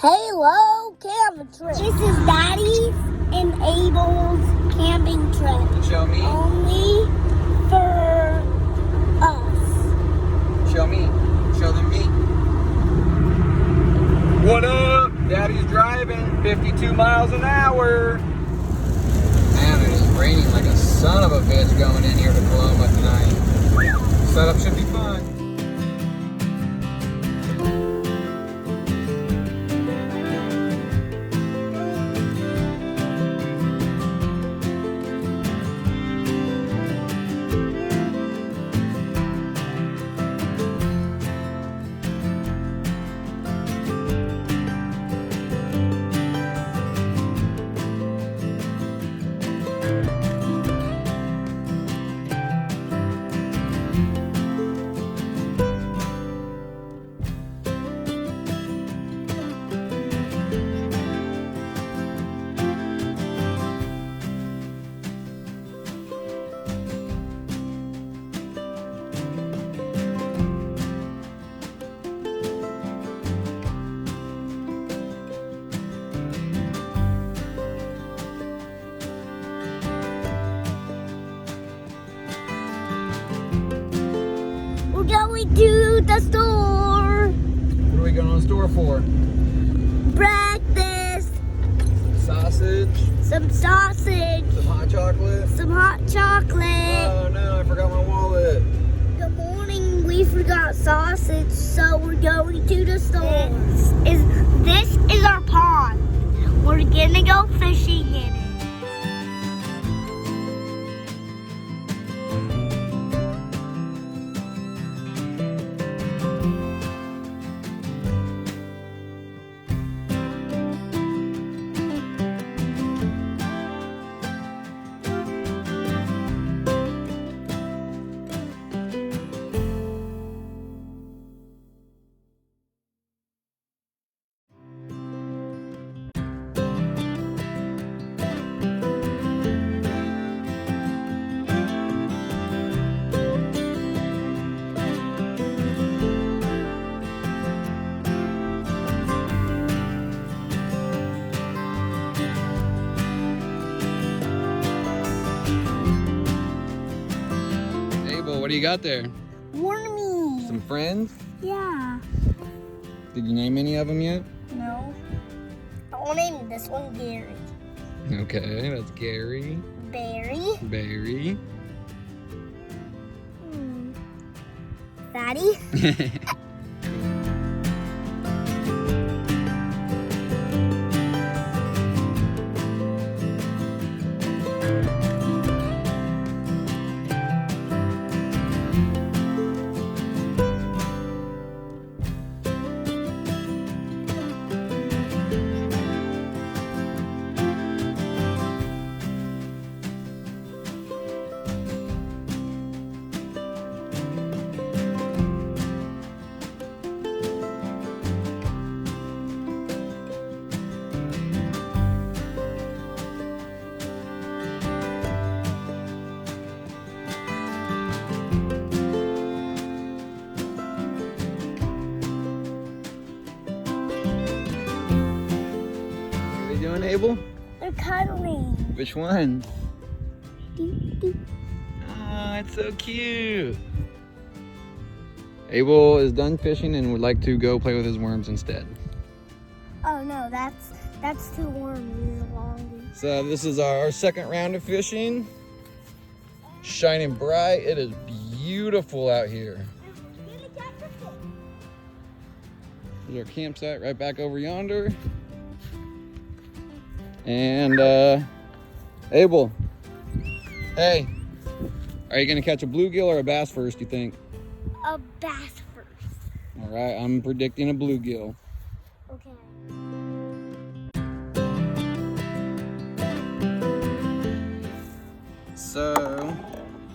Halo camping trip. This is Daddy's and Abel's camping trip. Show me. Only for us. Show me. Show them me. What up? Daddy's driving 52 miles an hour. Man, it is raining like a son of a bitch going in here to Paloma tonight. Setup should be fun. Going to the store. What are we going to the store for? Breakfast. Sausage. Some sausage. Some hot chocolate. Some hot chocolate. Oh no, I forgot my wallet. Good morning. We forgot sausage, so we're going to the store. This is our pond. We're gonna go fishing in it. Abel, what do you got there? Wormy. Some friends? Yeah. Did you name any of them yet? No. I'll name this one Gary. Okay, that's Gary. Barry. Barry. Fatty. Doing, Abel? They're cuddling. Which one? Doop, doop. Oh, it's so cute. Abel is done fishing and would like to go play with his worms instead. Oh no, that's too warm. These are longies. So this is our second round of fishing. Shining bright. It is beautiful out here. There's our campsite right back over yonder. And Abel, hey, are you gonna catch a bluegill or a bass first, you think? A bass first. All right, I'm predicting a bluegill. Okay. So,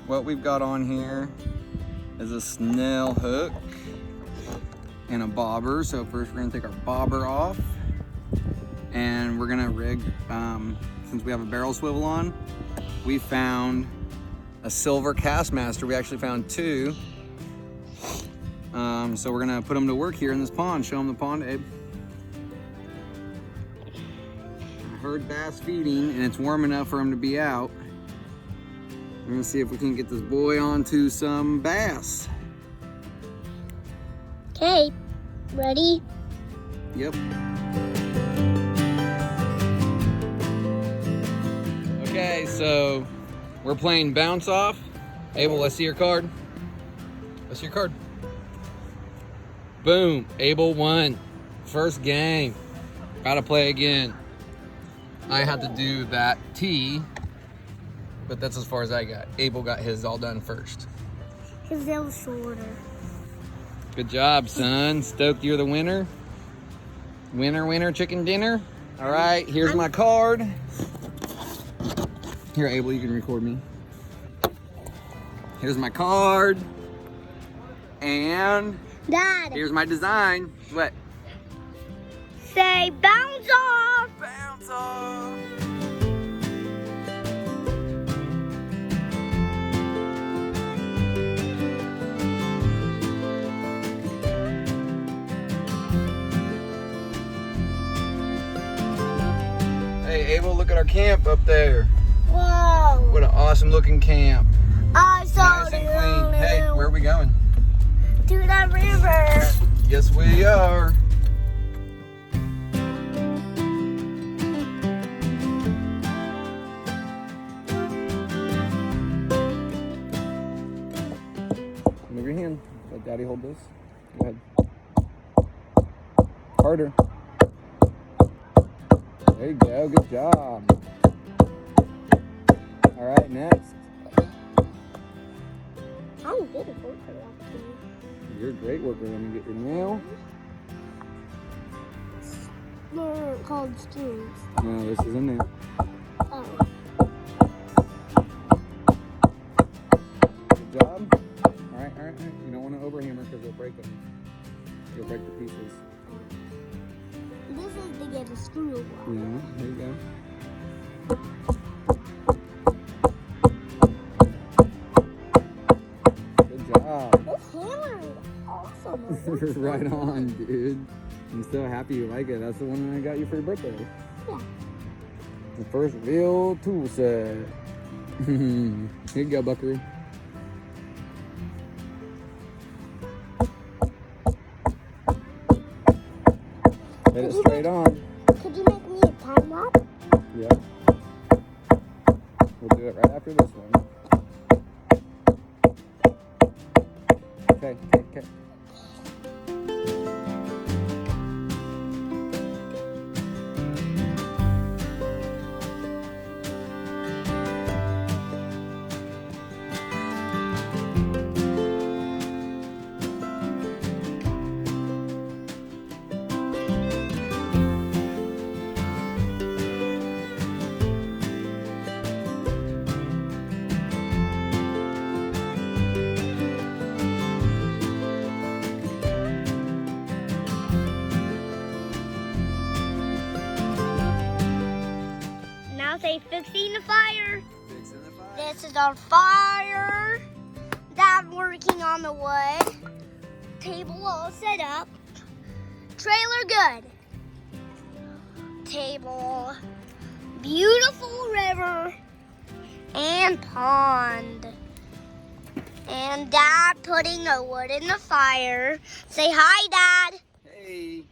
what we've got on here is a snell hook and a bobber. So first we're gonna take our bobber off and we're gonna rig, since we have a barrel swivel on, we found a silver Castmaster. We actually found two. So we're gonna put them to work here in this pond. Show them the pond, Abe. heard bass feeding and it's warm enough for him to be out. We're gonna see if we can get this boy onto some bass. Okay, ready? Yep. Okay, so we're playing bounce off. Abel, let's see your card. Let's see your card. Boom, Abel won. First game. Gotta play again. I had to do that tee, but that's as far as I got. Abel got his all done first. Because it was shorter. Good job, son. Stoked you're the winner. Winner, winner, chicken dinner. All right, here's my card. Here, Abel, you can record me. Here's my card. And Dad, here's my design. What? say bounce off. Bounce off. Hey, Abel, look at our camp up there. Whoa. What an awesome looking camp. I saw Nice and clean. Hey, where are we going? to the river. Yes, we are. Move your hand. Let Daddy hold this. Go ahead. Harder. There you go. Good job. All right, next. I'm good at working actually. You're a great worker. Let me get your nail. They're called strings. No, this is a nail. Oh. Good job. All right, all right. You don't want to overhammer because it'll break them. You'll break the pieces. This is to get a screw one. Yeah, there you go. Good job. This hammer is awesome. Right on, dude. I'm so happy you like it. That's the one I got you for your birthday. Yeah. The first real tool set. Here you go, Buckaroo. Hit it straight on. Could you make me a time lapse? Yeah. We'll do it right after this one. Okay, okay, okay. Now say fixing the fire. Fixing the fire. This is on fire. Dad working on the wood. Table all set up. Trailer good. Table. Beautiful river. And pond. And Dad putting the wood in the fire. Say hi, Dad. Hey.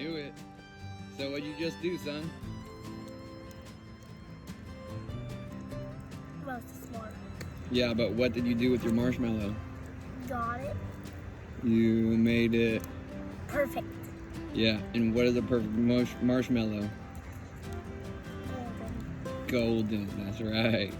knew it. So what'd you just do, son? Roast smart. Yeah, but what did you do with your marshmallow? Got it. You made it. Perfect. Yeah, and what is a perfect marshmallow? Golden. Golden, that's right.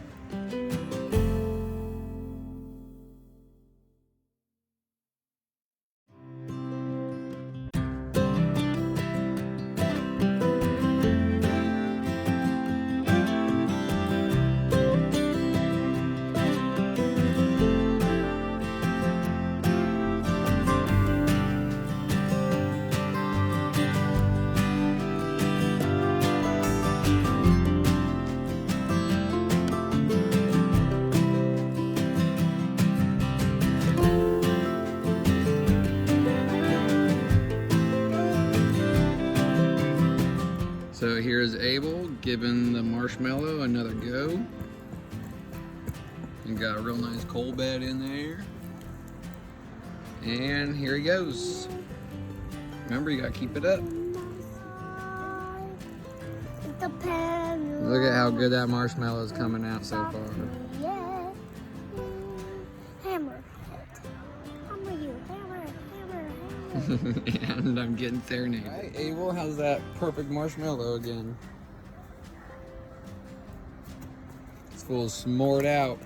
So here's Abel giving the marshmallow another go. And got a real nice coal bed in there. And here he goes. Remember, you gotta keep it up. Look at how good that marshmallow is coming out so far. Yeah. Hammer. Hammer you. Hammer. And I'm getting serenaded. All right, Abel, how's that perfect marshmallow again? It's full of s'mored out.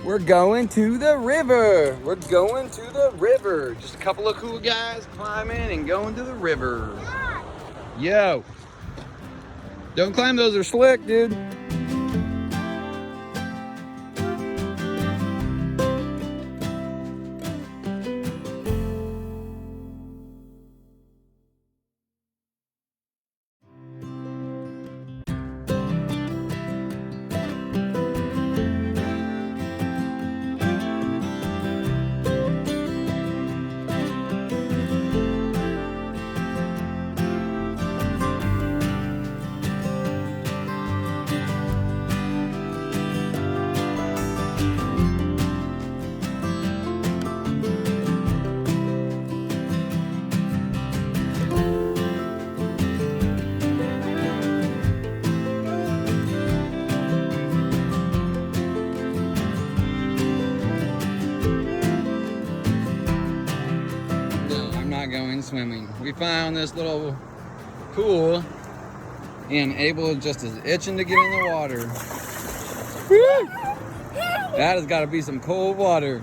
We're going to the river. We're going to the river. Just a couple of cool guys climbing and going to the river. Yo. Don't climb, those are slick, dude. Going swimming. We found this little pool and Abel just is itching to get in the water. That has got to be some cold water.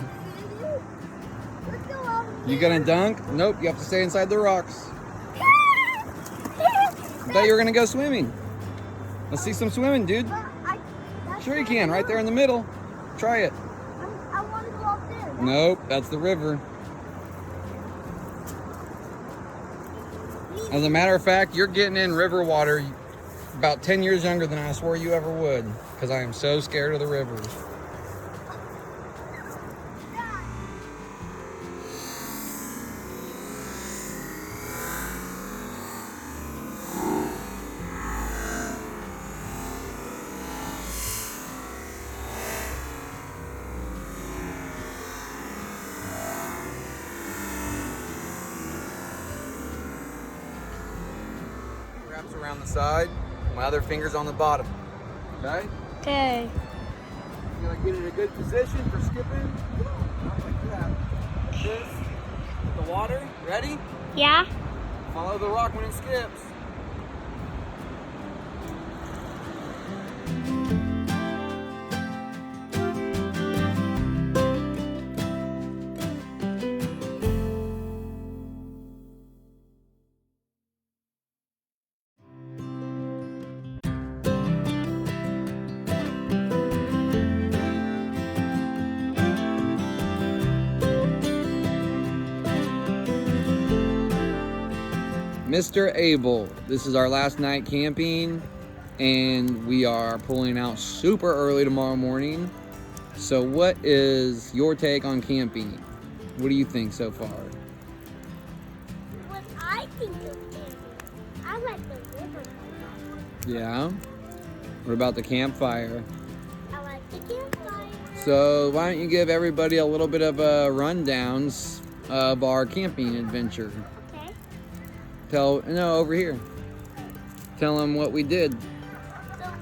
You gonna dunk? Nope, you have to stay inside the rocks. I thought you were gonna go swimming. Let's see some swimming, dude. Sure you can, right there in the middle. Try it. I want to go up there. Nope, that's the river. As a matter of fact, you're getting in river water about 10 years younger than I swore you ever would, because I am so scared of the rivers. Wraps around the side, my other finger's on the bottom. Okay? Okay. You gotta get in a good position for skipping. Not like that. Like this. With the water. Ready? Yeah. Follow the rock when it skips. Mr. Abel, this is our last night camping, and we are pulling out super early tomorrow morning. So what is your take on camping? What do you think so far? What I think of camping, I like the river. Yeah? What about the campfire? I like the campfire. So why don't you give everybody a little bit of a rundowns of our camping adventure? Okay. No, over here. Tell them what we did. So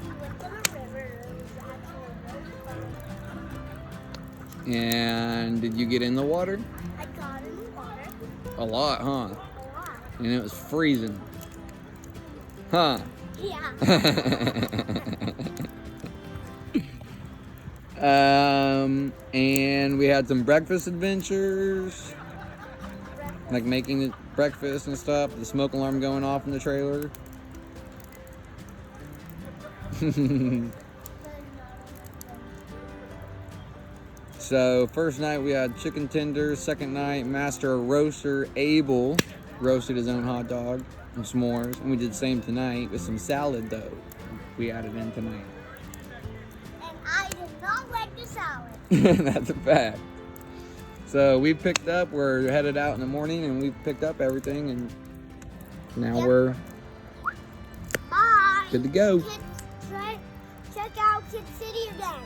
we went to the river. It was actually really fun. And did you get in the water? I got in the water. A lot, huh? A lot. And it was freezing. Huh? Yeah. And we had some breakfast adventures, like making the breakfast and stuff. The smoke alarm going off in the trailer. So first night we had chicken tenders. Second night, master roaster Abel roasted his own hot dog and s'mores. And we did the same tonight with some salad dough we added in tonight. And I did not like the salad. That's a fact. So we picked up, we're headed out in the morning, and we picked up everything, and now we're Bye. good to go. Check out Kid City again.